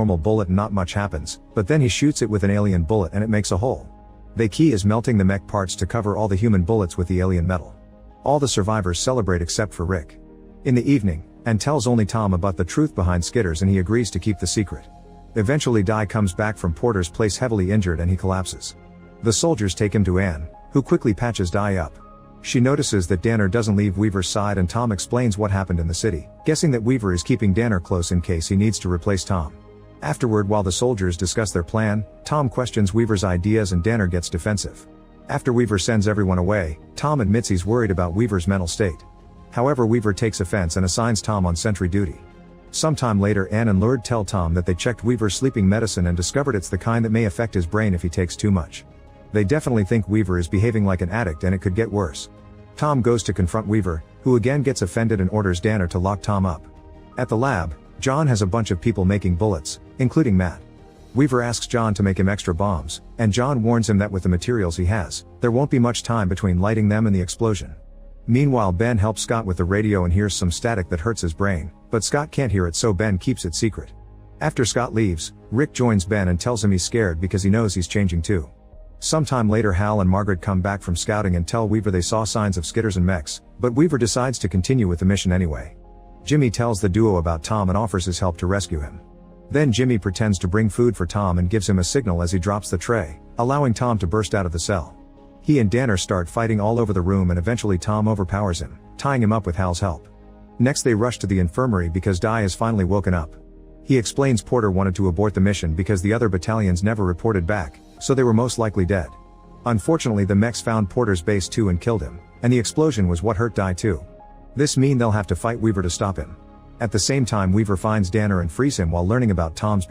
normal bullet and not much happens, but then he shoots it with an alien bullet and it makes a hole. The key is melting the mech parts to cover all the human bullets with the alien metal. All the survivors celebrate except for Rick. In the evening, Ann tells only Tom about the truth behind Skitters and he agrees to keep the secret. Eventually Di comes back from Porter's place heavily injured and he collapses. The soldiers take him to Ann, who quickly patches Di up. She notices that Danner doesn't leave Weaver's side and Tom explains what happened in the city, guessing that Weaver is keeping Danner close in case he needs to replace Tom. Afterward, while the soldiers discuss their plan, Tom questions Weaver's ideas and Danner gets defensive. After Weaver sends everyone away, Tom admits he's worried about Weaver's mental state. However, Weaver takes offense and assigns Tom on sentry duty. Sometime later, Ann and Lord tell Tom that they checked Weaver's sleeping medicine and discovered it's the kind that may affect his brain if he takes too much. They definitely think Weaver is behaving like an addict and it could get worse. Tom goes to confront Weaver, who again gets offended and orders Danner to lock Tom up. At the lab, John has a bunch of people making bullets, including Matt. Weaver asks John to make him extra bombs, and John warns him that with the materials he has, there won't be much time between lighting them and the explosion. Meanwhile, Ben helps Scott with the radio and hears some static that hurts his brain, but Scott can't hear it so Ben keeps it secret. After Scott leaves, Rick joins Ben and tells him he's scared because he knows he's changing too. Sometime later, Hal and Margaret come back from scouting and tell Weaver they saw signs of Skitters and mechs, but Weaver decides to continue with the mission anyway. Jimmy tells the duo about Tom and offers his help to rescue him. Then Jimmy pretends to bring food for Tom and gives him a signal as he drops the tray, allowing Tom to burst out of the cell. He and Danner start fighting all over the room and eventually Tom overpowers him, tying him up with Hal's help. Next they rush to the infirmary because Di has finally woken up. He explains Porter wanted to abort the mission because the other battalions never reported back, so they were most likely dead. Unfortunately, the mechs found Porter's base too and killed him, and the explosion was what hurt Di too. This means they'll have to fight Weaver to stop him. At the same time, Weaver finds Danner and frees him while learning about Tom's betrayal.